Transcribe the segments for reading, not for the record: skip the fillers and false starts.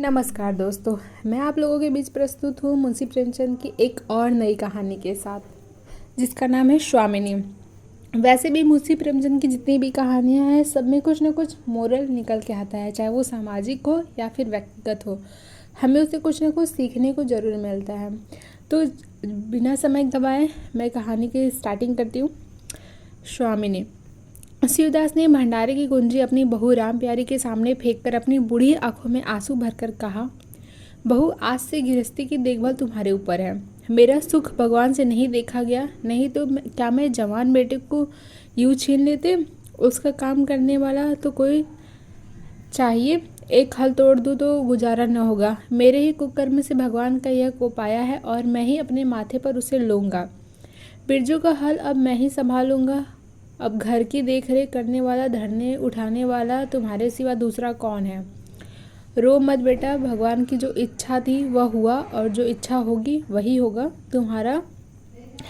नमस्कार दोस्तों, मैं आप लोगों के बीच प्रस्तुत हूँ मुंशी प्रेमचंद की एक और नई कहानी के साथ, जिसका नाम है स्वामिनी। वैसे भी मुंशी प्रेमचंद की जितनी भी कहानियाँ हैं, सब में कुछ ना कुछ मोरल निकल के आता है, चाहे वो सामाजिक हो या फिर व्यक्तिगत हो। हमें उससे कुछ ना कुछ सीखने को ज़रूर मिलता है। तो बिना समय गवाए मैं कहानी की स्टार्टिंग करती हूँ। स्वामिनी। शिवदास ने भंडारे की कुंजी अपनी बहू राम प्यारी के सामने फेंककर अपनी बूढ़ी आंखों में आंसू भरकर कहा, बहू, आज से गृहस्थी की देखभाल तुम्हारे ऊपर है। मेरा सुख भगवान से नहीं देखा गया, नहीं तो क्या मैं जवान बेटे को यूँ छीन लेते। उसका काम करने वाला तो कोई चाहिए। एक हल तोड़ दूँ तो गुजारा न होगा। मेरे ही कुकर्म से भगवान का यह कोप आया है और मैं ही अपने माथे पर उसे लूँगा। बिरजू का हल अब मैं ही संभालूंगा। अब घर की देख रेख करने वाला, धरने उठाने वाला तुम्हारे सिवा दूसरा कौन है। रो मत बेटा, भगवान की जो इच्छा थी वह हुआ और जो इच्छा होगी वही होगा। तुम्हारा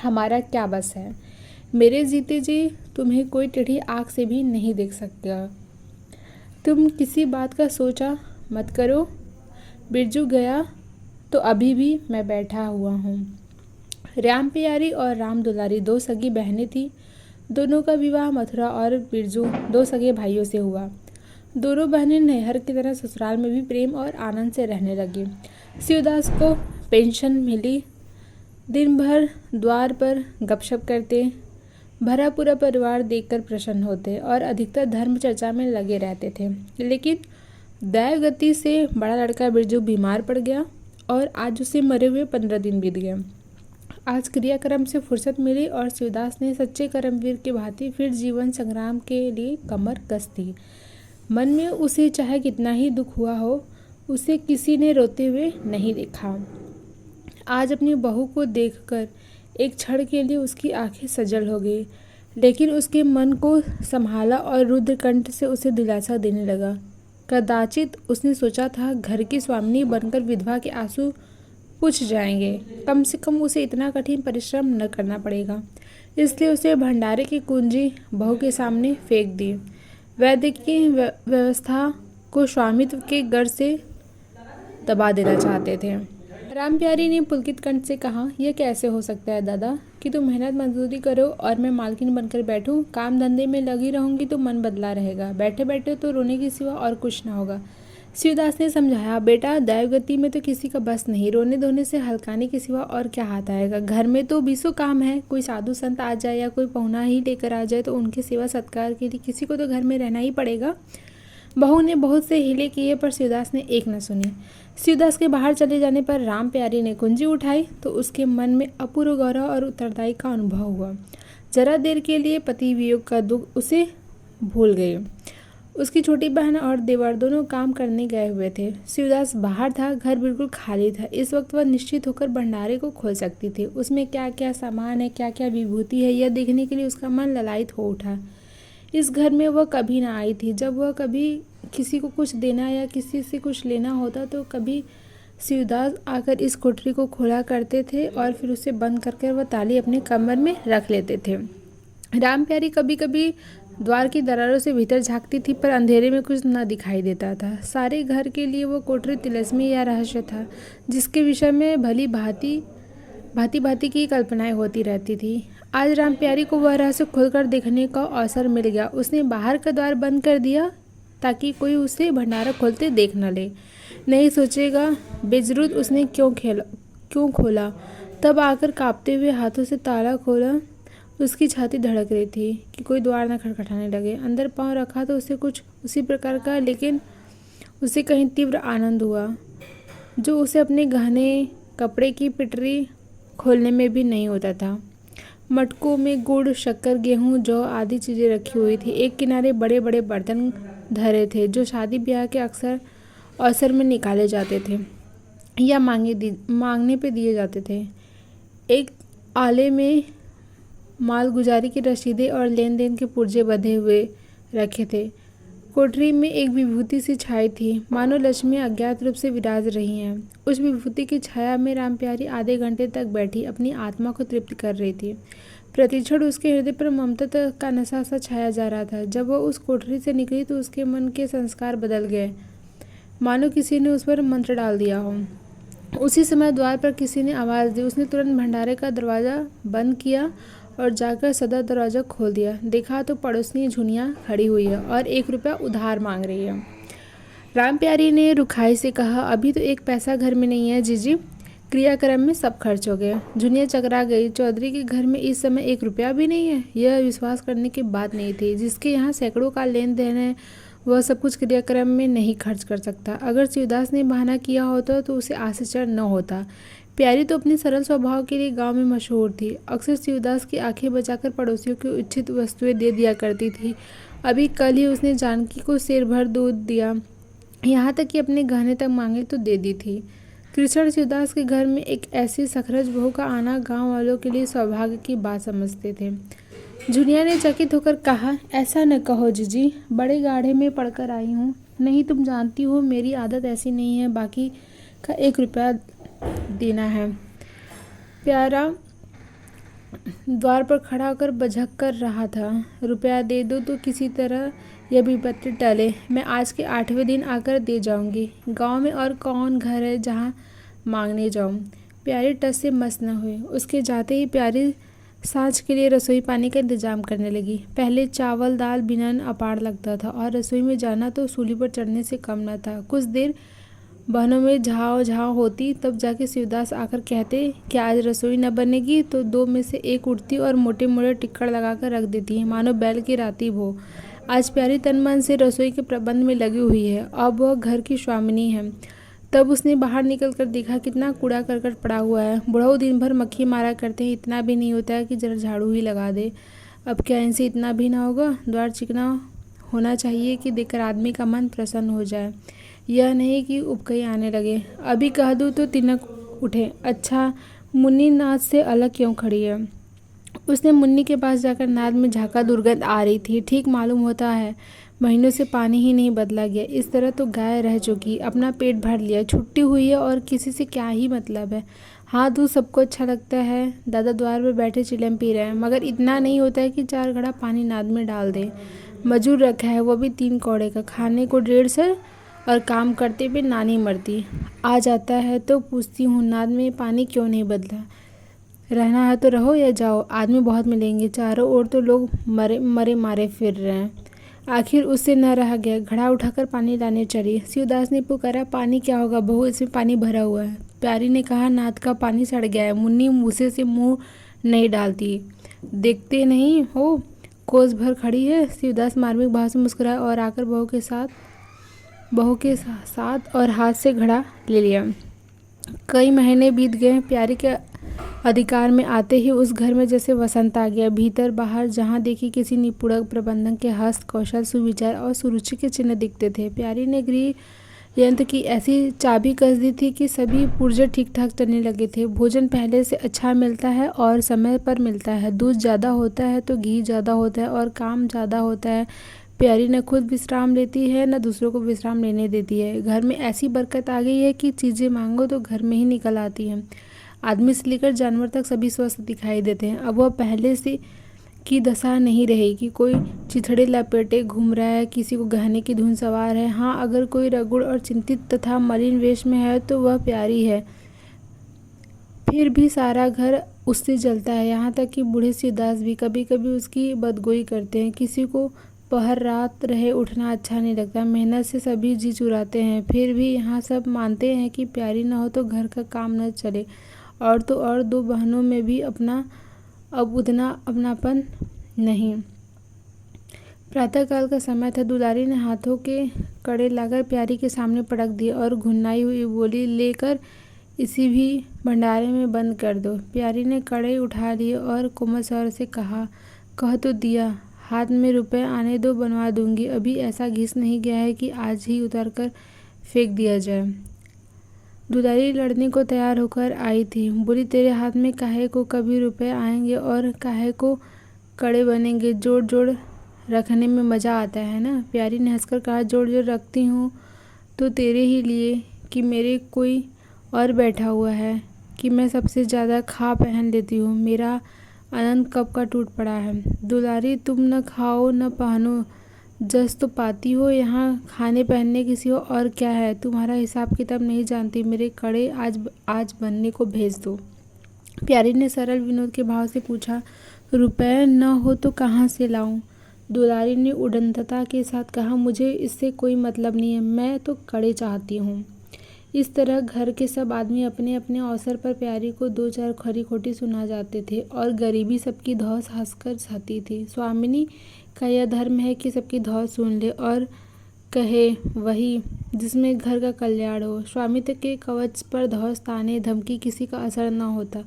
हमारा क्या बस है। मेरे जीते जी तुम्हें कोई टेढ़ी आँख से भी नहीं देख सकता। तुम किसी बात का सोचा मत करो। बिरजू गया तो अभी भी मैं बैठा हुआ हूँ। राम प्यारी और राम दुलारी दो सगी बहनें थीं। दोनों का विवाह मथुरा और बिरजू दो सगे भाइयों से हुआ। दोनों बहनें नैहर की तरह ससुराल में भी प्रेम और आनंद से रहने लगी। शिवदास को पेंशन मिली। दिन भर द्वार पर गपशप करते, भरा पूरा परिवार देखकर प्रसन्न होते और अधिकतर धर्म चर्चा में लगे रहते थे। लेकिन दैवगति से बड़ा लड़का बिरजू बीमार पड़ गया और आज उसे मरे हुए 15 दिन बीत गए। आज क्रियाक्रम से फुर्सत मिली और शिवदास ने सच्चे कर्मवीर के भांति फिर जीवन संग्राम के लिए कमर कस दी। मन में उसे चाहे कितना ही दुख हुआ हो, उसे किसी ने रोते हुए नहीं देखा। आज अपनी बहू को देखकर एक क्षण के लिए उसकी आंखें सजल हो गई, लेकिन उसके मन को संभाला और रुद्रकंठ से उसे दिलासा देने लगा। कदाचित उसने सोचा था घर की स्वामिनी बनकर विधवा के आंसू पूछ जाएंगे, कम से कम उसे इतना कठिन परिश्रम न करना पड़ेगा। इसलिए उसे भंडारे की कुंजी बहू के सामने फेंक दी। वैद्य की व्यवस्था को स्वामित्व के गर्व से दबा देना चाहते थे। राम प्यारी ने पुलकित कंठ से कहा, यह कैसे हो सकता है दादा कि तुम मेहनत मजदूरी करो और मैं मालकिन बनकर बैठूं। काम धंधे में लगी रहूंगी तो मन बदला रहेगा, बैठे बैठे तो रोने के सिवा और कुछ ना होगा। शिवदास ने समझाया, बेटा, दैवगति में तो किसी का बस नहीं। रोने धोने से हल्काने के सिवा और क्या हाथ आएगा। घर में तो 20 काम है। कोई साधु संत आ जाए या कोई पहुना ही लेकर आ जाए तो उनकी सेवा सत्कार के लिए किसी को तो घर में रहना ही पड़ेगा। बहू ने बहुत से हीले किए पर शिवदास ने एक न सुनी। शिवदास के बाहर चले जाने पर राम प्यारी ने कुंजी उठाई तो उसके मन में अपूर्व गौरव और उत्तरदायी का अनुभव हुआ। जरा देर के लिए पति वियोग का दुख उसे भूल गए। उसकी छोटी बहन और देवर दोनों काम करने गए हुए थे। शिवदास बाहर था, घर बिल्कुल खाली था। इस वक्त वह निश्चित होकर भंडारे को खोल सकती थी। उसमें क्या क्या सामान है, क्या क्या विभूति है, यह देखने के लिए उसका मन ललायित हो उठा। इस घर में वह कभी ना आई थी। जब वह कभी किसी को कुछ देना या किसी से कुछ लेना होता तो कभी शिवदास आकर इस कोठरी को खोला करते थे और फिर उसे बंद करके वह ताली अपने कमर में रख लेते थे। राम प्यारी कभी कभी द्वार की दरारों से भीतर झांकती थी, पर अंधेरे में कुछ न दिखाई देता था। सारे घर के लिए वो कोठरी तिलस्मी या रहस्य था, जिसके विषय में भली भांति की कल्पनाएं होती रहती थी। आज राम प्यारी को वह रहस्य खोलकर देखने का अवसर मिल गया। उसने बाहर का द्वार बंद कर दिया ताकि कोई उसे भंडारा खोलते देख न ले। नहीं सोचेगा बेजरूत उसने क्यों खोला। तब आकर कांपते हुए हाथों से ताला खोला। उसकी छाती धड़क रही थी कि कोई द्वार न खटखटाने लगे। अंदर पांव रखा तो उसे कुछ उसी प्रकार का, लेकिन उसे कहीं तीव्र आनंद हुआ, जो उसे अपने गहने कपड़े की पिटरी खोलने में भी नहीं होता था। मटकों में गुड़, शक्कर, गेहूं, जौ आदि चीज़ें रखी हुई थी। एक किनारे बड़े बड़े बर्तन धरे थे, जो शादी ब्याह के अवसर में निकाले जाते थे या मांगने पे दिए जाते थे। एक आले में मालगुजारी की रसीदें और लेन देन के पुर्जे बंधे हुए रखे थे। कोठरी में एक विभूति सी छाई थी, मानो लक्ष्मी अज्ञात रूप से विराज रही हैं। उस विभूति की छाया में राम प्यारी आधे घंटे तक बैठी अपनी आत्मा को तृप्त कर रही थी। प्रतिक्षण उसके हृदय पर ममता का नशा सा छाया जा रहा था। जब वह उस कोठरी से निकली तो उसके मन के संस्कार बदल गए। मानो किसी ने उस पर मंत्र डाल दिया हो। उसी समय द्वार पर किसी ने आवाज़ दी। उसने तुरंत भंडारे का दरवाज़ा बंद किया और जाकर सदर दरवाज़ा खोल दिया। देखा तो पड़ोसनी झुनिया खड़ी हुई है और 1 रुपया उधार मांग रही है। राम प्यारी ने रुखाई से कहा, अभी तो 1 पैसा घर में नहीं है जीजी, क्रियाक्रम में सब खर्च हो गए। झुनिया चकरा गई। चौधरी के घर में इस समय 1 रुपया भी नहीं है। यह विश्वास करने की बात नहीं थी। जिसके यहाँ सैकड़ों का लेन देन है वह सब कुछ क्रियाक्रम में नहीं खर्च कर सकता। अगर शिवदास ने बहाना किया होता तो उसे आश्चर्य न होता। प्यारी तो अपने सरल स्वभाव के लिए गांव में मशहूर थी। अक्सर शिवदास की आंखें बचाकर पड़ोसियों को इच्छित वस्तुएं दे दिया करती थी। अभी कल ही उसने जानकी को सेर भर दूध दिया, यहाँ तक कि अपने गहने तक मांगे तो दे दी थी। कृष्ण शिवदास के घर में एक ऐसी सखरज बहू का आना गांव वालों के लिए सौभाग्य की बात समझते थे। झुनिया ने चकित होकर कहा, ऐसा न कहो जीजी, बड़े गाढ़े में पढ़कर आई हूँ। नहीं, तुम जानती हो मेरी आदत ऐसी नहीं है बाकी का 1 रुपया देना है। प्यारा द्वार पर खड़ा होकर बझक कर रहा था। रुपया दे दो तो किसी तरह यह विपत्ति टले। मैं आज के 8वें दिन आकर दे जाऊंगी। गांव में और कौन घर है जहां मांगने जाऊं। प्यारी टस से मस न हुई। उसके जाते ही प्यारी सांझ के लिए रसोई पानी का इंतजाम करने लगी। पहले चावल दाल बिना अपार लगता था और रसोई में जाना तो सूली पर चढ़ने से कम न था। कुछ देर बहनों में झाव झाव होती, तब जाके शिवदास आकर कहते कि आज रसोई न बनेगी, तो 2 में से 1 उठती और मोटे मोटे टिक्कड़ लगाकर रख देती है, मानो बैल की राती भो। आज प्यारी तन मन से रसोई के प्रबंध में लगी हुई है। अब वह घर की स्वामिनी है। तब उसने बाहर निकल कर देखा कितना कूड़ा करकट पड़ा हुआ है। बुढ़ऊ दिन भर मक्खी मारा करते हैं, इतना भी नहीं होता है कि जरा झाड़ू ही लगा दे। अब क्या इनसे इतना भी ना होगा। द्वार चिकना होना चाहिए कि देखकर आदमी का मन प्रसन्न हो जाए, यह नहीं कि उबकई आने लगे। अभी कह दूँ तो तिनक उठे, अच्छा मुन्नी नाद से अलग क्यों खड़ी है। उसने मुन्नी के पास जाकर नाद में झाका। दुर्गंध आ रही थी। ठीक मालूम होता है महीनों से पानी ही नहीं बदला गया। इस तरह तो गाय रह चुकी, अपना पेट भर लिया, छुट्टी हुई है और किसी से क्या ही मतलब है। हाँ, दूध सबको अच्छा लगता है। दादा द्वार पर बैठे चिलम पी रहे हैं, मगर इतना नहीं होता है कि 4 घड़ा पानी नाद में डाल दे। मजूर रखा है, वो भी 3 कौड़े का, खाने को 150 और काम करते पे नानी मरती। आ जाता है तो पूछती हूँ, नाद में पानी क्यों नहीं बदला। रहना है तो रहो या जाओ, आदमी बहुत मिलेंगे। चारों ओर तो लोग मरे मरे मारे फिर रहे हैं। आखिर उससे न रहा गया, घड़ा उठाकर पानी लाने चली। शिवदास ने पुकारा, पानी क्या होगा बहू, इसमें पानी भरा हुआ है। प्यारी ने कहा, नाद का पानी सड़ गया है। मुन्नी मूसे से मुंह नहीं डालती, देखते नहीं हो कोस भर खड़ी है। शिवदास मार्मिक भाव से मुस्कुराया और आकर बहू के साथ और हाथ से घड़ा ले लिया। कई महीने बीत गए। प्यारी के अधिकार में आते ही उस घर में जैसे वसंत आ गया। भीतर बाहर जहाँ देखी किसी निपुण प्रबंधन के हस्त कौशल, सुविचार और सुरुचि के चिन्ह दिखते थे। प्यारी ने गृह यंत्र की ऐसी चाबी कस दी थी कि सभी पुर्जे ठीक ठाक चलने लगे थे। भोजन पहले से अच्छा मिलता है और समय पर मिलता है। दूध ज़्यादा होता है तो घी ज़्यादा होता है और काम ज़्यादा होता है। प्यारी न खुद विश्राम लेती है न दूसरों को विश्राम लेने देती है। घर में ऐसी बरकत आ गई है कि चीज़ें मांगो तो घर में ही निकल आती हैं। आदमी से लेकर जानवर तक सभी स्वस्थ दिखाई देते हैं। अब वह पहले से की दशा नहीं रही कि कोई चिथड़े लपेटे घूम रहा है, किसी को गहने की धुन सवार है। हाँ, अगर कोई रगुड़ और चिंतित तथा मलिन वेश में है तो वह प्यारी है। फिर भी सारा घर उससे जलता है, यहाँ तक कि बूढ़े शिवदास भी कभी कभी उसकी बदगोई करते हैं। किसी को पहर रात रहे उठना अच्छा नहीं लगता। मेहनत से सभी जी चुराते हैं, फिर भी यहाँ सब मानते हैं कि प्यारी न हो तो घर का काम न चले। और तो और 2 बहनों में भी अब उतना अपनापन नहीं। प्रातःकाल का समय था। दुलारी ने हाथों के कड़े लाकर प्यारी के सामने पटक दिए और घुनाई हुई बोली, लेकर इसी भी भंडारे में बंद कर दो। प्यारी ने कड़े उठा लिए और कोमल स्वर से कह तो दिया, हाथ में रुपए आने दो, बनवा दूंगी। अभी ऐसा घिस नहीं गया है कि आज ही उतार कर फेंक दिया जाए। दुलारी लड़ने को तैयार होकर आई थी। बोली, तेरे हाथ में काहे को कभी रुपए आएंगे और काहे को कड़े बनेंगे। जोड़ जोड़ रखने में मज़ा आता है ना। प्यारी ने हंसकर कहा, जोड़ जोड़ रखती हूँ तो तेरे ही लिए कि मेरे कोई और बैठा हुआ है कि मैं सबसे ज़्यादा खा पहन लेती हूँ। मेरा अनंत कब का टूट पड़ा है। दुलारी, तुम न खाओ न पहनो जस तो पाती हो, यहाँ खाने पहनने किसी और क्या है। तुम्हारा हिसाब किताब नहीं जानती, मेरे कड़े आज बनने को भेज दो। प्यारी ने सरल विनोद के भाव से पूछा। रुपए न हो तो कहाँ से लाऊं? दुलारी ने उड़नतता के साथ कहा। मुझे इससे कोई मतलब नहीं है, मैं तो कड़े चाहती हूँ। इस तरह घर के सब आदमी अपने अपने अवसर पर प्यारी को दो चार खरी खोटी सुना जाते थे और गरीबी सबकी धौंस हंसकर सहती थी। स्वामिनी का यह धर्म है कि सबकी धौंस सुन ले और कहे वही जिसमें घर का कल्याण हो। स्वामित्व के कवच पर धौंस, ताने, धमकी किसी का असर न होता।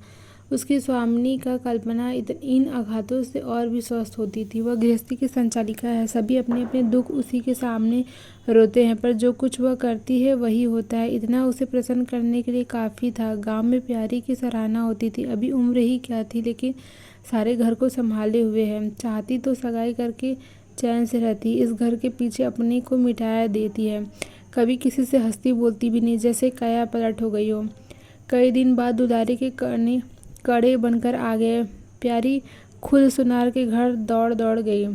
उसकी स्वामिनी का कल्पना इन आघातों से और भी स्वस्थ होती थी। वह गृहस्थी की संचालिका है, सभी अपने अपने दुख उसी के सामने रोते हैं, पर जो कुछ वह करती है वही होता है। इतना उसे प्रसन्न करने के लिए काफ़ी था। गांव में प्यारी की सराहना होती थी। अभी उम्र ही क्या थी, लेकिन सारे घर को संभाले हुए है। चाहती तो सगाई करके चैन से रहती, इस घर के पीछे अपने को मिटाया देती है। कभी किसी से हंसती बोलती भी नहीं, जैसे काया पलट हो गई हो। कई दिन बाद दुलारी के कड़े बनकर आ गए। प्यारी खुद सुनार के घर दौड़ दौड़ गई।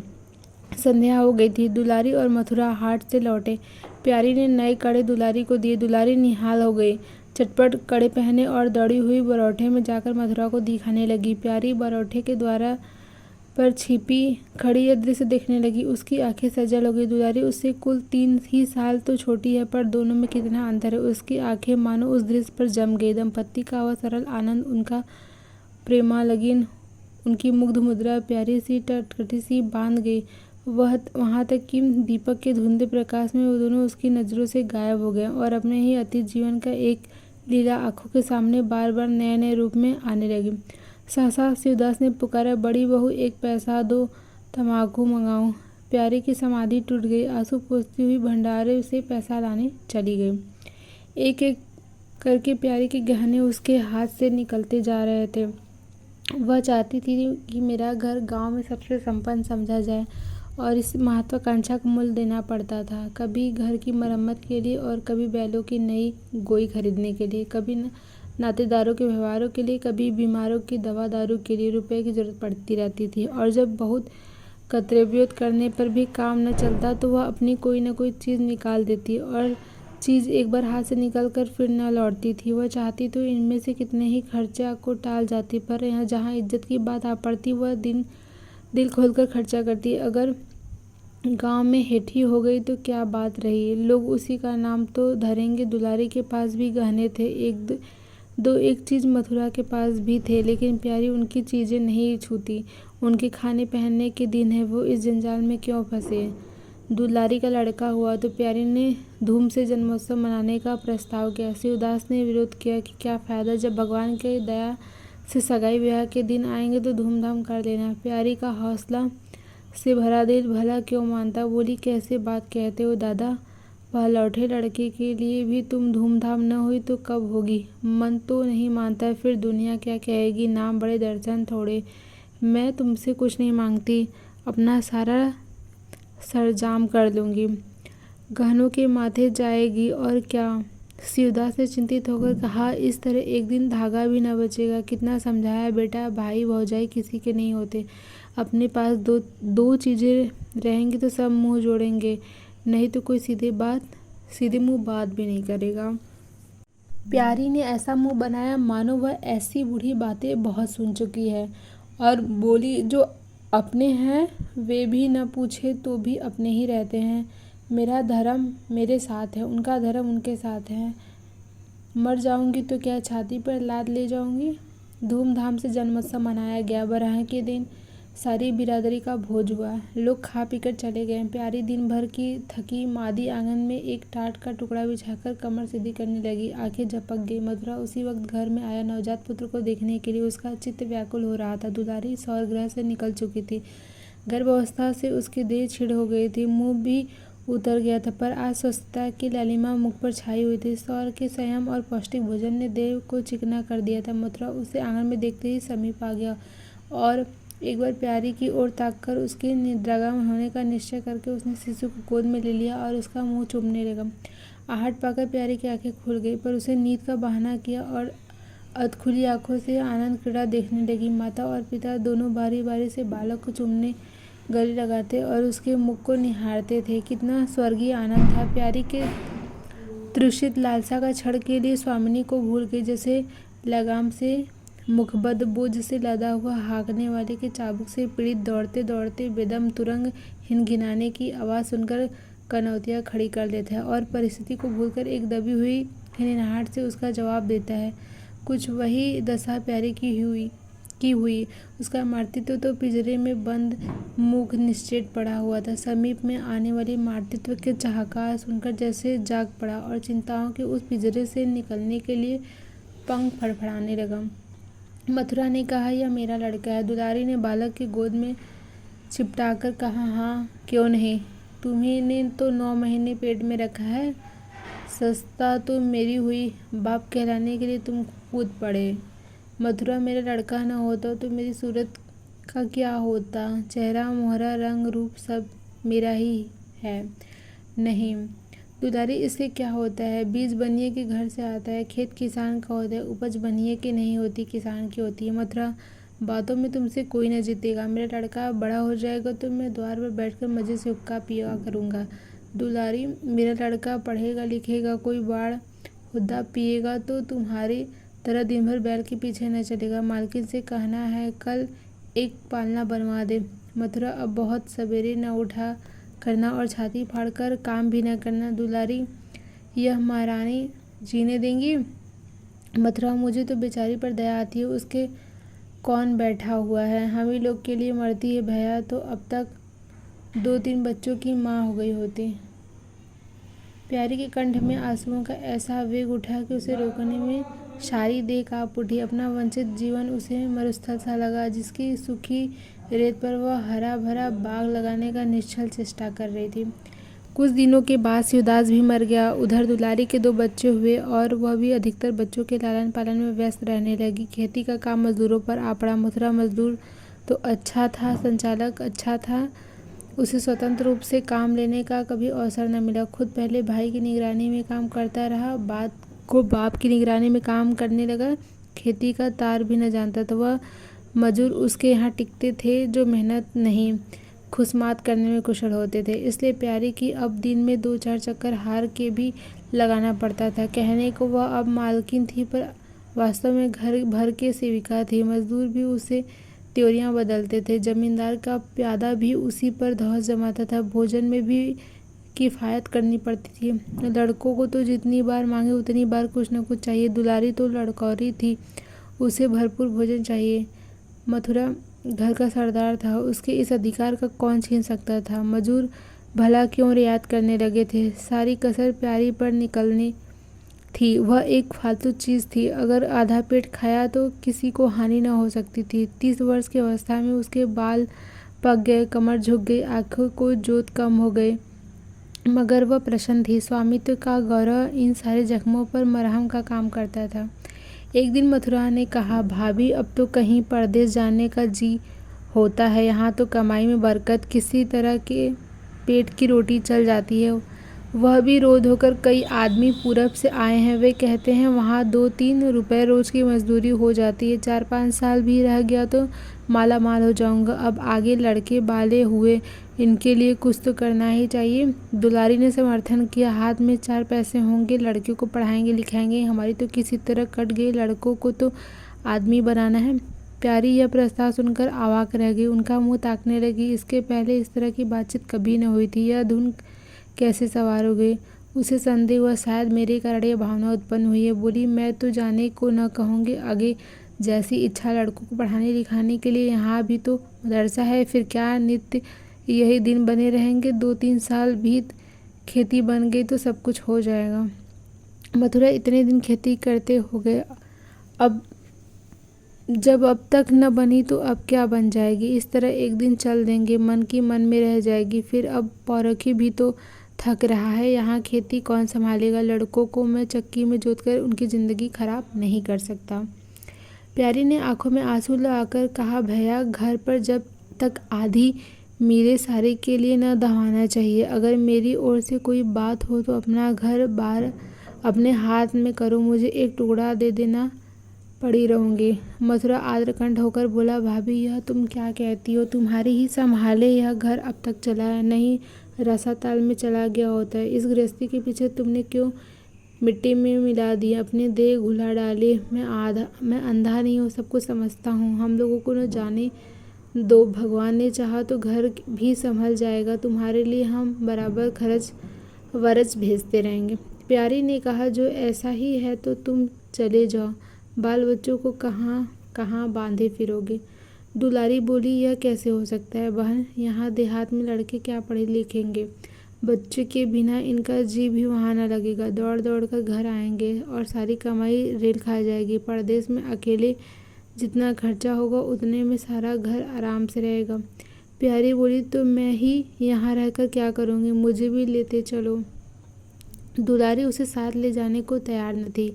संध्या हो गई थी। दुलारी और मथुरा हाट से लौटे। प्यारी ने नए कड़े दुलारी को दिए। दुलारी निहाल हो गई, चटपट कड़े पहने और दौड़ी हुई बरौठे में जाकर मथुरा को दिखाने लगी। प्यारी बरौठे के द्वारा पर छिपी खड़ी यह दृश्य देखने लगी। उसकी आंखें सजल हो गई। दुलारी उससे कुल 3 ही साल तो छोटी है, पर दोनों में कितना अंतर है। उसकी आंखें मानो उस दृश्य पर जम गई। दंपत्ति का वह सरल आनंद, उनका प्रेमालगिन, उनकी मुग्ध मुद्रा प्यारी सी टटखटी सी बांध गई। वहाँ तक कि दीपक के धुंधले प्रकाश में वो दोनों उसकी नज़रों से गायब हो गए और अपने ही अतीत जीवन का एक लीला आंखों के सामने बार बार नए नए रूप में आने लगी। सहसा शिवदास ने पुकारा, बड़ी बहू, एक पैसा दो, तम्बाकू मंगाऊं। प्यारी की समाधि टूट गई। आंसू पोंछती हुई भंडारे से पैसा लाने चली गई। एक एक करके प्यारी के गहने उसके हाथ से निकलते जा रहे थे। वह चाहती थी कि मेरा घर गांव में सबसे संपन्न समझा जाए और इस महत्वाकांक्षा का मूल्य देना पड़ता था। कभी घर की मरम्मत के लिए और कभी बैलों की नई गोई खरीदने के लिए, कभी नातेदारों के व्यवहारों के लिए, कभी बीमारों की दवा दारू के लिए रुपए की जरूरत पड़ती रहती थी। और जब बहुत कर्तव्योत करने पर भी काम न चलता तो वह अपनी कोई न कोई चीज़ निकाल देती और चीज़ एक बार हाथ से निकल कर फिर न लौटती थी। वह चाहती तो इनमें से कितने ही खर्चा को टाल जाती, पर यहाँ जहाँ इज्जत की बात आ पड़ती वह दिल खोलकर खर्चा करती। अगर गांव में हेठी हो गई तो क्या बात रही, लोग उसी का नाम तो धरेंगे। दुलारी के पास भी गहने थे, एक चीज़ मथुरा के पास भी थे, लेकिन प्यारी उनकी चीज़ें नहीं छूती। उनके खाने पहनने के दिन है, वो इस जंजाल में क्यों फंसे। दुलारी का लड़का हुआ तो प्यारी ने धूम से जन्मोत्सव मनाने का प्रस्ताव किया। शिवदास ने विरोध किया कि क्या फ़ायदा, जब भगवान की दया से सगाई ब्याह के दिन आएंगे तो धूमधाम कर लेना। प्यारी का हौसला से भरा दिल भला क्यों मानता। बोली, कैसे बात कहते हो दादा, वह लौटे लड़के के लिए भी तुम धूमधाम न हुई तो कब होगी। मन तो नहीं मानता, फिर दुनिया क्या कहेगी। नाम बड़े दर्शन थोड़े। मैं तुमसे कुछ नहीं मांगती, अपना सारा सरंजाम कर लूँगी, गहनों के माथे जाएगी और क्या। शिवदास ने चिंतित होकर कहा, इस तरह एक दिन धागा भी न बचेगा। कितना समझाया बेटा, भाई भौजाई किसी के नहीं होते। अपने पास दो चीज़ें रहेंगी तो सब मुंह जोड़ेंगे, नहीं तो कोई सीधे मुंह बात भी नहीं करेगा। प्यारी ने ऐसा मुंह बनाया मानो वह ऐसी बूढ़ी बातें बहुत सुन चुकी है और बोली, जो अपने हैं वे भी न पूछे तो भी अपने ही रहते हैं। मेरा धर्म मेरे साथ है, उनका धर्म उनके साथ है। मर जाऊंगी तो क्या छाती पर लाद ले जाऊंगी। धूमधाम से जन्मोत्सव मनाया गया। बारात के दिन सारी बिरादरी का भोज हुआ। लोग खा पीकर चले गए। प्यारी दिन भर की थकी मादी आंगन में एक टाट का टुकड़ा बिछाकर कमर सीधी करने लगी। आंखें झपक गई। मथुरा उसी वक्त घर में आया। नवजात पुत्र को देखने के लिए उसका चित्त व्याकुल हो रहा था। दुलारी सौरगृह से निकल चुकी थी। गर्भावस्था से उसकी देह छिड़ हो गई थी, मुंह भी उतर गया था, पर आज स्वस्थता की लालिमा मुख पर छाई हुई थी। सौर के संयम और पौष्टिक भोजन ने देह को चिकना कर दिया था। मथुरा उसे आंगन में देखते ही समीप आ गया और एक बार प्यारी की ओर ताककर उसके निद्रागमन होने का निश्चय करके उसने शिशु को गोद में ले लिया और उसका मुंह चूमने लगा। आहट पाकर प्यारी की आंखें खुल गई, पर उसे नींद का बहाना किया और अधखुली आंखों से आनंद क्रीड़ा देखने लगी। माता और पिता दोनों बारी बारी से बालक को चूमने गले लगाते और उसके मुख को निहारते थे। कितना स्वर्गीय आनंद था। प्यारी के तृषित लालसा का क्षण के लिए स्वामिनी को भूल गई। जैसे लगाम से मुखबद्ध बोझ से लदा हुआ हाँकने वाले के चाबुक से पीड़ित दौड़ते दौड़ते बेदम तुरंग हिनहिनाने की आवाज़ सुनकर कनौतियाँ खड़ी कर देता है और परिस्थिति को भूलकर एक दबी हुई हिनहिनाहट से उसका जवाब देता है। कुछ वही दशा प्यारी की हुई। उसका मातृत्व तो पिंजरे में बंद मूक निश्चेत पड़ा हुआ था। समीप में आने वाली मातृत्व के चहाकार सुनकर जैसे जाग पड़ा और चिंताओं के उस पिंजरे से निकलने के लिए पंख फड़फड़ाने लगा। मथुरा ने कहा, यह मेरा लड़का है। दुलारी ने बालक की गोद में चिपटाकर कहा, हाँ क्यों नहीं, तुम्ही ने तो 9 महीने पेट में रखा है। सस्ता तो मेरी हुई, बाप कहलाने के लिए तुम कूद पड़े। मथुरा मेरा लड़का न होता तो मेरी सूरत का क्या होता। चेहरा मोहरा रंग रूप सब मेरा ही है। नहीं दुलारी, इससे क्या होता है। बीज बनिए के घर से आता है, खेत किसान का होता है, उपज बनिए की नहीं होती, किसान की होती है। मथुरा, बातों में तुमसे कोई न जीतेगा। मेरा लड़का बड़ा हो जाएगा तो मैं द्वार पर बैठकर मज़े से हुक्का पिया करूँगा। दुलारी, मेरा लड़का पढ़ेगा लिखेगा, कोई बाड़ हुद्दा पिएगा तो तुम्हारी तरह दिन भर बैल के पीछे न चलेगा। मालकिन से कहना है कल एक पालना बनवा दे। मथुरा, अब बहुत सवेरे न उठा करना और छाती फाड़कर काम भी न करना। दुलारी, यह महारानी जीने देंगी। मथुरा, मुझे तो बेचारी पर दया आती है, उसके कौन बैठा हुआ है, हम ही लोग के लिए मरती है। भैया तो अब तक 2-3 बच्चों की माँ हो गई होती। प्यारी के कंठ में आंसुओं का ऐसा वेग उठा कि उसे रोकने में सारी देह कांप उठी। अपना वंचित जीवन उसे मरुस्थल सा लगा, जिसकी सूखी रेत पर वह हरा भरा बाग लगाने का निश्चल चेष्टा कर रही थी। कुछ दिनों के बाद शिवदास भी मर गया। उधर दुलारी के 2 बच्चे हुए और वह भी अधिकतर बच्चों के लालन पालन में व्यस्त रहने लगी। खेती का काम मजदूरों पर आ पड़ा। मथुरा मजदूर तो अच्छा था, संचालक अच्छा था, उसे स्वतंत्र रूप से काम लेने का कभी अवसर न मिला। खुद पहले भाई की निगरानी में काम करता रहा, बाद को बाप की निगरानी में काम करने लगा। खेती का तार भी न जानता था। वह मजूर उसके यहाँ टिकते थे जो मेहनत नहीं खुशमात करने में कुशल होते थे। इसलिए प्यारी की अब दिन में 2-4 चक्कर हार के भी लगाना पड़ता था। कहने को वह अब मालकिन थी पर वास्तव में घर भर के सेविका थी। मजदूर भी उसे त्योरियां बदलते थे। जमींदार का प्यादा भी उसी पर धौंस जमाता था। भोजन में भी किफ़ायत करनी पड़ती थी। लड़कों को तो जितनी बार मांगे उतनी बार कुछ न कुछ चाहिए। दुलारी तो लड़कौरी थी, उसे भरपूर भोजन चाहिए। मथुरा घर का सरदार था, उसके इस अधिकार का कौन छीन सकता था। मजूर भला क्यों रियायत करने लगे थे। सारी कसर प्यारी पर निकलनी थी। वह एक फालतू चीज़ थी। अगर आधा पेट खाया तो किसी को हानि न हो सकती थी। 30 वर्ष की अवस्था में उसके बाल पक गए, कमर झुक गई, आंखों को जोत कम हो गए, मगर वह प्रसन्न थी। स्वामित्व का गौरव इन सारे जख्मों पर मरहम का काम करता था। एक दिन मथुरा ने कहा, भाभी अब तो कहीं परदेश जाने का जी होता है। यहाँ तो कमाई में बरकत, किसी तरह के पेट की रोटी चल जाती है। वह भी रोध होकर कई आदमी पूरब से आए हैं। वे कहते हैं वहाँ 2-3 रुपए रोज की मजदूरी हो जाती है। 4-5 साल भी रह गया तो माला माल हो जाऊंगा। अब आगे लड़के बाले हुए, इनके लिए कुछ तो करना ही चाहिए। दुलारी ने समर्थन किया, हाथ में 4 पैसे होंगे, लड़कियों को पढ़ाएंगे लिखाएंगे, हमारी तो किसी तरह कट गई, लड़कों को तो आदमी बनाना है। प्यारी यह प्रस्ताव सुनकर अवाक रह गई, उनका मुंह ताकने लगी। इसके पहले इस तरह की बातचीत कभी न हुई थी। यह धुन कैसे सवार हो गई, उसे संदेह हुआ, शायद मेरे कारण यह भावना उत्पन्न हुई है। बोली, मैं तो जाने को न कहूँगी, आगे जैसी इच्छा, लड़कों को पढ़ाने लिखाने के लिए यहाँ भी तो मदरसा है। फिर क्या नित्य यही दिन बने रहेंगे। 2-3 साल बीत, खेती बन गई तो सब कुछ हो जाएगा। मथुरा, इतने दिन खेती करते हो गए, अब जब अब तक न बनी तो अब क्या बन जाएगी। इस तरह एक दिन चल देंगे, मन की मन में रह जाएगी। फिर अब पौरखी भी तो थक रहा है, यहाँ खेती कौन संभालेगा। लड़कों को मैं चक्की में जोतकर उनकी ज़िंदगी खराब नहीं कर सकता। प्यारी ने आंखों में आंसू लगाकर कहा, भैया घर पर जब तक आधी मेरे सारे के लिए न दहाना चाहिए। अगर मेरी ओर से कोई बात हो तो अपना घर बार अपने हाथ में करो, मुझे एक टुकड़ा दे देना पड़ी रहूंगी। मथुरा आद्रकंठ होकर बोला, भाभी यह तुम क्या कहती हो? तुम्हारी ही संभाले यह घर अब तक चला है, नहीं रसाताल में चला गया होता है। इस गृहस्थी के पीछे तुमने क्यों मिट्टी में मिला दिया, अपने देह घुला डाले। मैं अंधा नहीं हूँ, सब कुछ समझता हूँ। हम लोगों को न जाने दो, भगवान ने चाहा तो घर भी संभल जाएगा। तुम्हारे लिए हम बराबर खर्च वर्च भेजते रहेंगे। प्यारी ने कहा, जो ऐसा ही है तो तुम चले जाओ, बाल बच्चों को कहाँ कहाँ बांधे फिरोगे। दुलारी बोली, यह कैसे हो सकता है बहन? यहाँ देहात में लड़के क्या पढ़े लिखेंगे? बच्चे के बिना इनका जी भी वहाँ न लगेगा। दौड़ दौड़ कर घर आएंगे और सारी कमाई रेल खा जाएगी। परदेश में अकेले जितना खर्चा होगा उतने में सारा घर आराम से रहेगा। प्यारी बोली, तो मैं ही यहाँ रहकर क्या करूँगी, मुझे भी लेते चलो। दुलारी उसे साथ ले जाने को तैयार न थी।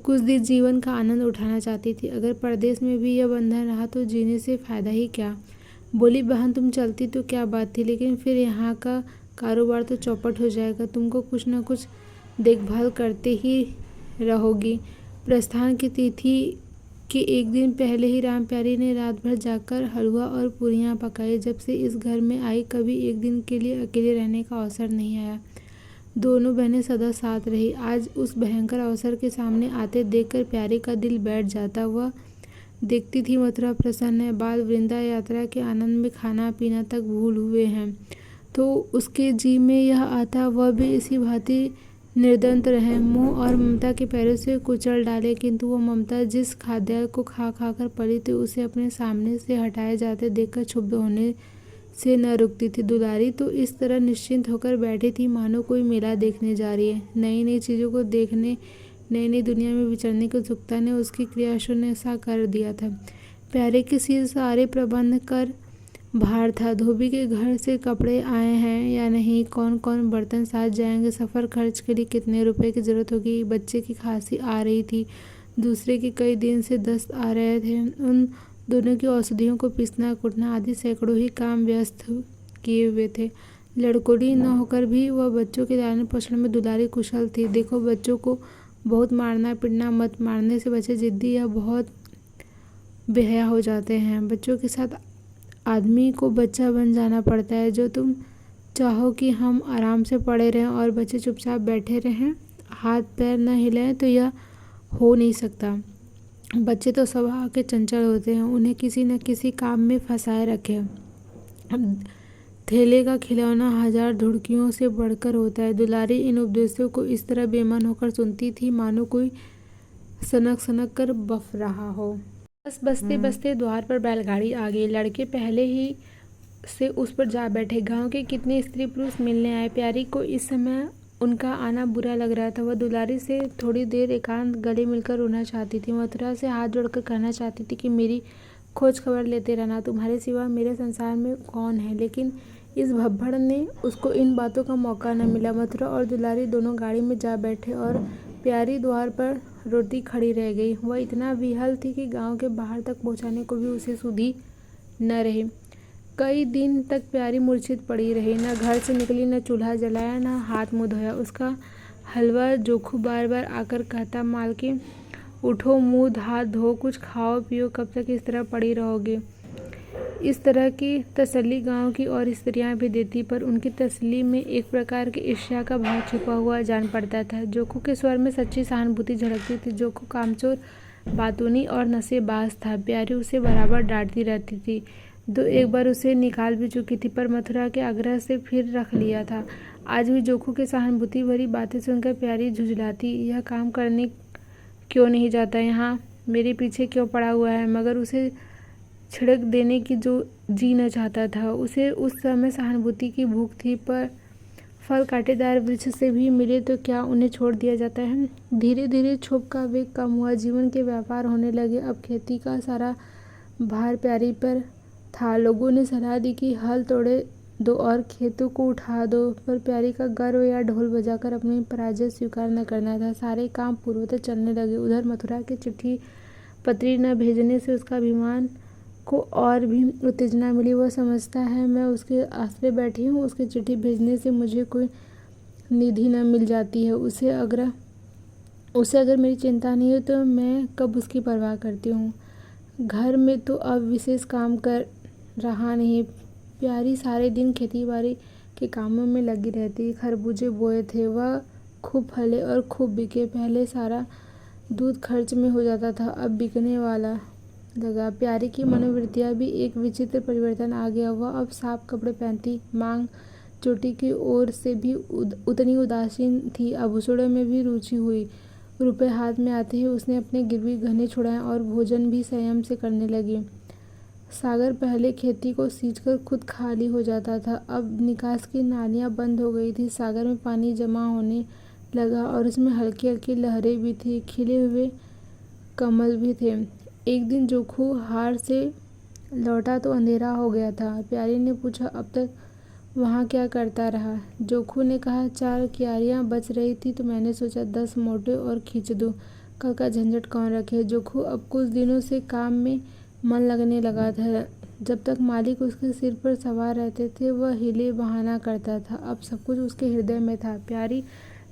कुछ दिन जीवन का आनंद उठाना चाहती थी। अगर परदेश में भी यह बंधन रहा तो जीने से फायदा ही क्या। बोली, बहन तुम चलती तो क्या बात थी, लेकिन फिर यहाँ का कारोबार तो चौपट हो जाएगा। तुमको कुछ न कुछ देखभाल करते ही रहोगी। प्रस्थान की तिथि के एक दिन पहले ही राम प्यारी ने रात भर जाकर हलवा और पूरियाँ पकाई। जब से इस घर में आई कभी एक दिन के लिए अकेले रहने का अवसर नहीं आया। दोनों बहनें सदा साथ रही। आज उस भयंकर अवसर के सामने आते देखकर प्यारी का दिल बैठ जाता। वह देखती थी मथुरा प्रसन्न है, बाल वृंदा यात्रा के आनंद में खाना पीना तक भूल हुए हैं, तो उसके जी में यह आता वह भी इसी भांति निर्दंत रहे, मोह और ममता के पैरों से कुचल डाले। किंतु वो ममता जिस खाद्य को खा खा कर पली थी उसे अपने सामने से हटाए जाते देखकर क्षुब्ध होने से न रुकती थी। दुलारी तो इस तरह निश्चिंत होकर बैठी थी मानो कोई मेला देखने जा रही है। नई नई चीज़ों को देखने, नई नई दुनिया में विचरने की उत्सुकता ने उसकी क्रिया शून्य सा कर दिया था। प्यारे के सिर सारे प्रबंध कर भार था। धोबी के घर से कपड़े आए हैं या नहीं, कौन कौन बर्तन साथ जाएंगे, सफ़र खर्च के लिए कितने रुपए की ज़रूरत होगी, बच्चे की खांसी आ रही थी, दूसरे के कई दिन से दस्त आ रहे थे, उन दोनों की औषधियों को पीसना कुटना आदि सैकड़ों ही काम व्यस्त किए हुए थे। लड़कोड़ी न होकर भी वह बच्चों के लालन पोषण में दुलारी कुशल थी। देखो बच्चों को बहुत मारना पीटना मत, मारने से बच्चे जिद्दी या बहुत बेहया हो जाते हैं। बच्चों के साथ आदमी को बच्चा बन जाना पड़ता है। जो तुम चाहो कि हम आराम से पड़े रहें और बच्चे चुपचाप बैठे रहें, हाथ पैर न हिलाएं, तो यह हो नहीं सकता। बच्चे तो स्वभाव के चंचल होते हैं, उन्हें किसी न किसी काम में फंसाए रखें। थैले का खिलौना हजार धुड़कियों से बढ़कर होता है। दुलारी इन उपदेशों को इस तरह बेमन होकर सुनती थी मानो कोई सनक सनक कर बफ रहा हो। बस बसते बसते द्वार पर बैलगाड़ी आ गई। लड़के पहले ही से उस पर जा बैठे। गांव के कितने स्त्री पुरुष मिलने आए। प्यारी को इस समय उनका आना बुरा लग रहा था। वह दुलारी से थोड़ी देर एकांत गले मिलकर रोना चाहती थी। मथुरा से हाथ जोड़कर कहना चाहती थी कि मेरी खोज खबर लेते रहना, तुम्हारे सिवा मेरे संसार में कौन है। लेकिन इस भब्बड़ ने उसको इन बातों का मौका न मिला। मथुरा और दुलारी दोनों गाड़ी में जा बैठे और प्यारी द्वार पर रोती खड़ी रह गई। वह इतना विहल थी कि गांव के बाहर तक पहुंचाने को भी उसे सुधि न रही। कई दिन तक प्यारी मूर्छित पड़ी रही, न घर से निकली, न चूल्हा जलाया, न हाथ मुँह धोया। उसका हलवा जोखू बार बार आकर कहता, मालकी उठो, मुँह हाथ धो, कुछ खाओ पियो, कब तक इस तरह पड़ी रहोगे। इस तरह की तसल्ली गांव की और स्त्रियां भी देती, पर उनकी तसल्ली में एक प्रकार की ईर्ष्या का भाव छिपा हुआ जान पड़ता था। जोखू के स्वर में सच्ची सहानुभूति झलकती थी। जोखू कामचोर, बातूनी और नशेबाज था। प्यारी उसे बराबर डांटती रहती थी। एक बार उसे निकाल भी चुकी थी, पर मथुरा के आग्रह से फिर रख लिया था। आज भी जोखू की सहानुभूति भरी बातें सुनकर प्यारी झुंझलाती, यह काम करने क्यों नहीं जाता, यहाँ मेरे पीछे क्यों पड़ा हुआ है। मगर उसे छिड़क देने की जो जी न चाहता था। उसे उस समय सहानुभूति की भूख थी, पर फल कांटेदार वृक्ष से भी मिले तो क्या उन्हें छोड़ दिया जाता है। धीरे धीरे क्षोभ का वेग कम हुआ, जीवन के व्यापार होने लगे। अब खेती का सारा भार प्यारी पर था। लोगों ने सलाह दी कि हल तोड़े दो और खेतों को उठा दो, पर प्यारी का गर्व या ढोल बजाकर अपनी पराजय स्वीकार न करना था। सारे काम पूर्ववत चलने लगे। उधर मथुरा के चिट्ठी पत्री न भेजने से उसका अभिमान को और भी उत्तेजना मिली। वह समझता है मैं उसके आश्रय बैठी हूँ, उसकी चिट्ठी भेजने से मुझे कोई निधि न मिल जाती है। उसे आग्रह उसे अगर मेरी चिंता नहीं है तो मैं कब उसकी परवाह करती हूँ। घर में तो अब विशेष काम कर रहा नहीं। प्यारी सारे दिन खेती बाड़ी के कामों में लगी रहती। खरबूजे बोए थे, वह खूब फले और खूब बिके। पहले सारा दूध खर्च में हो जाता था, अब बिकने वाला लगा। प्यारी की मनोवृत्तियाँ भी एक विचित्र परिवर्तन आ गया। वह अब साफ कपड़े पहनती, मांग चोटी की ओर से भी उतनी उदासीन थी। आभूषणों में भी रुचि हुई। रुपए हाथ में आते ही उसने अपने गिरवी गहने छुड़ाए और भोजन भी संयम से करने लगी। सागर पहले खेती को सींचकर खुद खाली हो जाता था, अब निकास की नालियाँ बंद हो गई थी। सागर में पानी जमा होने लगा और उसमें हल्की हल्की लहरें भी थी, खिले हुए कमल भी थे। एक दिन जोखू हार से लौटा तो अंधेरा हो गया था। प्यारी ने पूछा, अब तक वहाँ क्या करता रहा? जोखू ने कहा, 4 क्यारियाँ बच रही थी तो मैंने सोचा 10 मोटे और खींच दूँ, कल का झंझट कौन रखे। जोखू अब कुछ दिनों से काम में मन लगने लगा था। जब तक मालिक उसके सिर पर सवार रहते थे वह हिले बहाना करता था, अब सब कुछ उसके हृदय में था। प्यारी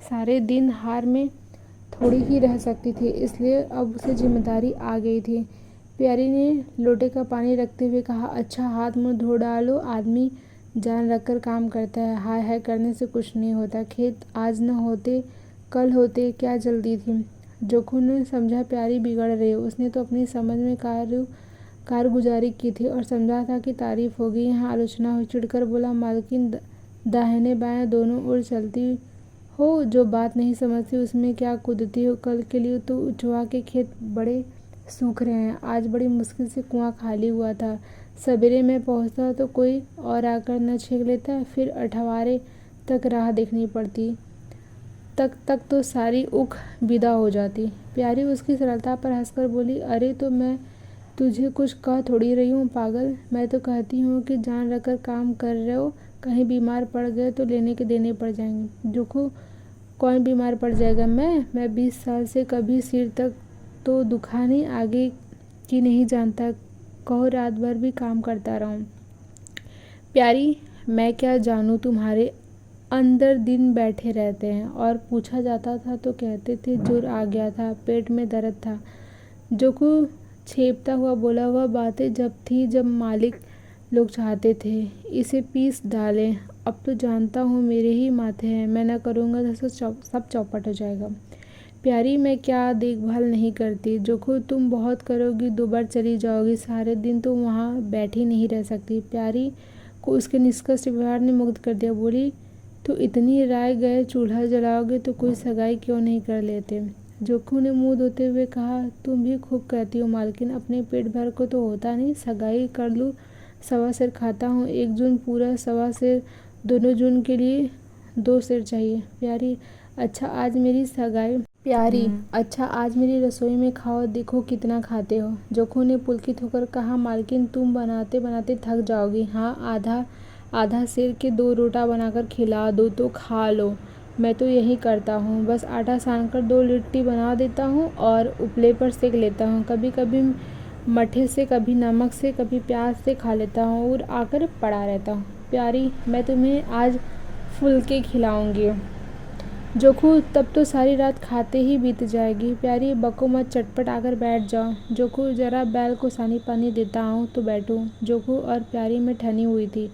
सारे दिन हार में थोड़ी ही रह सकती थी, इसलिए अब उसे जिम्मेदारी आ गई थी। प्यारी ने लोटे का पानी रखते हुए कहा, अच्छा हाथ मुंह धो डालो, आदमी जान रखकर काम करता है, हाय हाय करने से कुछ नहीं होता। खेत आज न होते कल होते, क्या जल्दी थी। जोखू ने समझा प्यारी बिगड़ रही है। उसने तो अपनी समझ में कारगुजारी की थी और समझा था कि तारीफ होगी, यहाँ आलोचना हुई। चिढ़कर बोला, मालकिन दाहिने बाएं दोनों ओर चलती हो, जो बात नहीं समझती उसमें क्या कूदती हो। कल के लिए तो उचवा के खेत बड़े सूख रहे हैं, आज बड़ी मुश्किल से कुआं खाली हुआ था। सवेरे में पहुंचता तो कोई और आकर न छींक लेता, फिर अठवारे तक राह देखनी पड़ती, तक तो सारी ऊख विदा हो जाती। प्यारी उसकी सरलता पर हंसकर बोली, अरे तो मैं तुझे कुछ कह थोड़ी रही हूँ पागल, मैं तो कहती हूँ कि जान रखकर काम कर रहे हो, कहीं बीमार पड़ गए तो लेने के देने पड़ जाएंगे। जोखू, कौन बीमार पड़ जाएगा? मैं 20 साल से कभी सिर तक तो दुखा नहीं, आगे की नहीं जानता, कहो रात भर भी काम करता रहूं। प्यारी, मैं क्या जानूं, तुम्हारे अंदर दिन बैठे रहते हैं। और पूछा जाता था तो कहते थे जोर आ गया था, पेट में दर्द था। जोखू छेपता हुआ बोला, वह बातें जब थी जब मालिक लोग चाहते थे इसे पीस डालें, अब तो जानता हूँ मेरे ही माथे हैं, मैं न करूँगा तो सब चौपट हो जाएगा। प्यारी, मैं क्या देखभाल नहीं करती। जोखू, तुम बहुत करोगी, 2 बार चली जाओगी, सारे दिन तो वहाँ बैठी नहीं रह सकती। प्यारी को उसके निष्कर्ष व्यवहार ने मुग्ध कर दिया। बोली, तो इतनी राय गए चूल्हा जलाओगे तो कोई सगाई क्यों नहीं कर लेते? जोखू ने मुंह धोते हुए कहा, तुम भी खूब कहती हो मालकिन, अपने पेट भर को तो होता नहीं, सगाई कर लूँ, 1.25 सेर खाता हूँ, 1 जून पूरा 1.25 सेर, 2 जून के लिए 2 सेर चाहिए। प्यारी, अच्छा आज मेरी सगाई। प्यारी, अच्छा आज मेरी रसोई में खाओ, देखो कितना खाते हो। जोखू ने पुलकित होकर कहा, मालकिन तुम बनाते बनाते थक जाओगी, हाँ आधा सेर के 2 रोटा बनाकर खिला दो तो खा लो। मैं तो यही करता हूँ, बस आटा सानकर 2 लिट्टी बना देता हूँ और उपले पर सेक लेता हूँ। कभी कभी मठे से, कभी नमक से, कभी प्याज से खा लेता हूँ और आकर पड़ा रहता हूँ। प्यारी, मैं तुम्हें आज फुलके खिलाऊंगी। जोखू, तब तो सारी रात खाते ही बीत जाएगी। प्यारी, बको मत, चटपट आकर बैठ जाओ। जोखू, जरा बैल को सानी पानी देता हूँ तो बैठो। जोखू और प्यारी में ठनी हुई थी।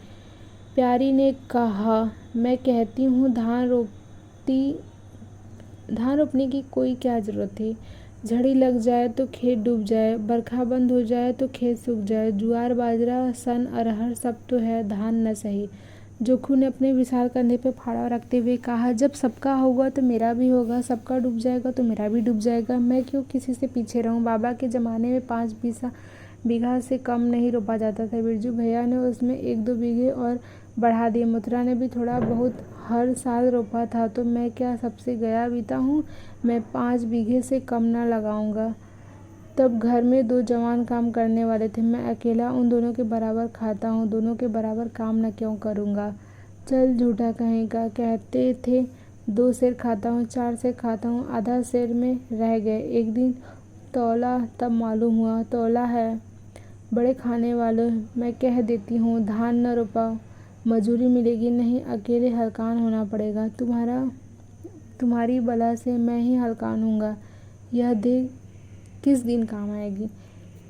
प्यारी ने कहा, मैं कहती हूँ धान रोपने की कोई क्या ज़रूरत थी? झड़ी लग जाए तो खेत डूब जाए, बरखा बंद हो जाए तो खेत सूख जाए, ज्वार बाजरा सन अरहर सब तो है, धान न सही। जोखू ने अपने विशाल कंधे पर फाड़ा रखते हुए कहा, जब सबका होगा तो मेरा भी होगा, सबका डूब जाएगा तो मेरा भी डूब जाएगा, मैं क्यों किसी से पीछे रहूं। बाबा के ज़माने में 5 बीघा से कम नहीं रोपा जाता था। बिरजू भैया ने उसमें 1-2 बीघे और बढ़ा दिए। मथुरा ने भी थोड़ा बहुत हर साल रोपा था, तो मैं क्या सबसे गया बीता हूँ? मैं 5 बीघे से कम न लगाऊंगा। तब घर में 2 जवान काम करने वाले थे, मैं अकेला उन दोनों के बराबर खाता हूँ, दोनों के बराबर काम न क्यों करूँगा? चल झूठा कहीं का, कहते थे 2 सेर खाता हूँ, 4 सेर खाता हूँ, आधा सेर में रह गए। एक दिन तौला तब मालूम हुआ तौला है। बड़े खाने वालों, मैं कह देती हूँ धान न रोपाओ, मजूरी मिलेगी नहीं, अकेले हलकान होना पड़ेगा। तुम्हारा तुम्हारी बला से मैं ही हलकानूंगा, यह देह किस दिन काम आएगी।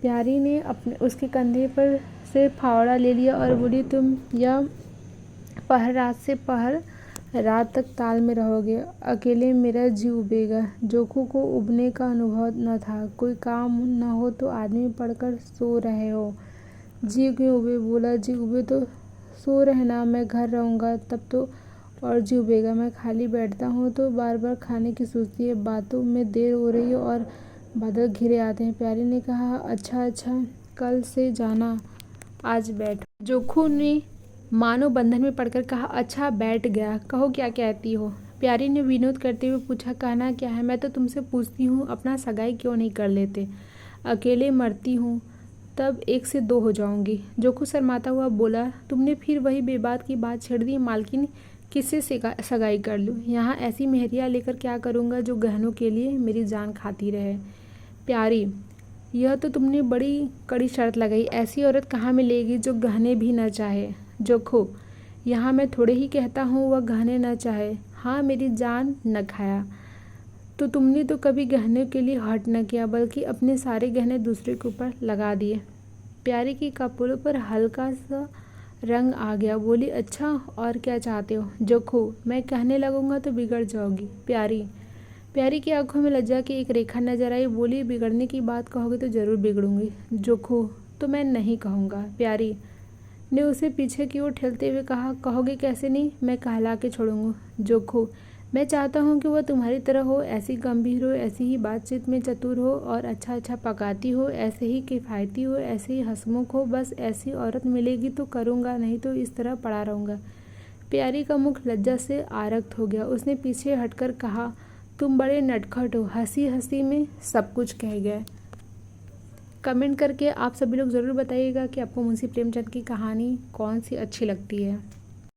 प्यारी ने उसके कंधे पर से फावड़ा ले लिया और बोली, तुम यह पहर रात से पहर रात तक ताल में रहोगे, अकेले मेरा जी उबेगा। जोखू को उबने का अनुभव न था। कोई काम न हो तो आदमी पड़कर सो रहे हो, जी क्यों उबे। बोला, जी उबे तो सो रहना, मैं घर रहूँगा तब तो और जी उबेगा। मैं खाली बैठता हूँ तो बार बार खाने की सोचती है, बातों में देर हो रही है और बादल घिरे आते हैं। प्यारी ने कहा, अच्छा कल से जाना, आज बैठ। जोखू ने मानो बंधन में पड़कर कहा, अच्छा बैठ गया, कहो क्या कहती हो। प्यारी ने विनोद करते हुए पूछा, कहना क्या है, मैं तो तुमसे पूछती हूँ अपना सगाई क्यों नहीं कर लेते। अकेले मरती हूँ तब 1 से 2 हो जाऊंगी। जोखू शर्माता हुआ बोला, तुमने फिर वही बेबात की बात छेड़ दी। मालकिन किससे सगाई कर लूँ, यहाँ ऐसी मेहरिया लेकर क्या करूँगा जो गहनों के लिए मेरी जान खाती रहे। प्यारी, यह तो तुमने बड़ी कड़ी शर्त लगाई, ऐसी औरत कहाँ मिलेगी जो गहने भी न चाहे। जोखू, यहाँ मैं थोड़े ही कहता हूँ वह गहने न चाहे, हाँ मेरी जान न खाया तो तुमने तो कभी गहने के लिए हट न किया, बल्कि अपने सारे गहने दूसरे के ऊपर लगा दिए। प्यारी की कपोलों पर हल्का सा रंग आ गया। बोली, अच्छा और क्या चाहते हो। जोखू, मैं कहने लगूंगा तो बिगड़ जाओगी। प्यारी की आंखों में लज्जा की एक रेखा नजर आई। बोली, बिगड़ने की बात कहोगे तो जरूर बिगड़ूंगी। जोखू, तो मैं नहीं कहूँगा। प्यारी ने उसे पीछे की ओर ठेलते हुए कहा, कहोगे कैसे नहीं, मैं कहला के छोड़ूंगा। जोखू, मैं चाहता हूँ कि वह तुम्हारी तरह हो, ऐसी गंभीर हो, ऐसी ही बातचीत में चतुर हो और अच्छा पकाती हो, ऐसे ही किफ़ायती हो, ऐसे ही हंसमुख हो। बस ऐसी औरत मिलेगी तो करूँगा, नहीं तो इस तरह पड़ा रहूँगा। प्यारी का मुख लज्जा से आरक्त हो गया। उसने पीछे हटकर कहा, तुम बड़े नटखट हो। हंसी हंसी में सब कुछ कह गए। कमेंट करके आप सभी लोग ज़रूर बताइएगा कि आपको मुंशी प्रेमचंद की कहानी कौन सी अच्छी लगती है।